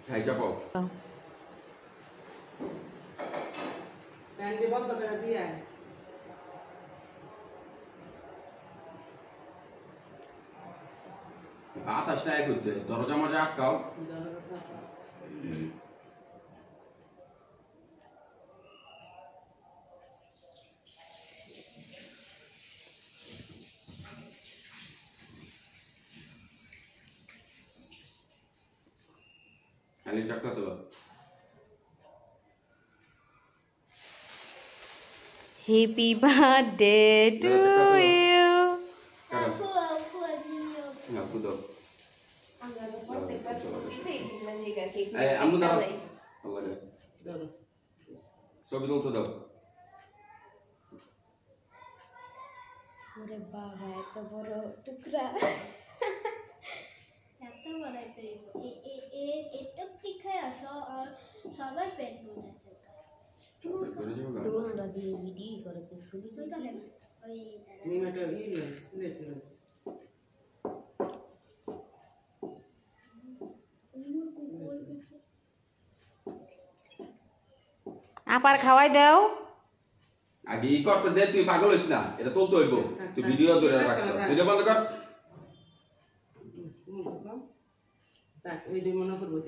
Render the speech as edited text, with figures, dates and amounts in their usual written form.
খাই চাপাও প্যান্টি বন্ধ করে দিয়ে বাতাসটা এক করতে দরজা মজা আটকাও খালি চাক্কা তোলো Happy birthday to you. না কুদো এই আমু দাও ছবি তুলতে দাও ওরে বাবা এত বড় টুকরা এত বড় এটা কি খায় সবাই পেট ভরে তোমরা দিয়ে ভিডিও করতে ছবি তুলতে না ওই মিনিটটা ইউএস নেটলেস আপার খাওয়াই দাও আগে ই করতে দে তুই পাগল হইস না এটা তুলতে হইব তুই ভিডিও ধরে রাখছ ভিডিও বন্ধ কর তাক এই মনে করবো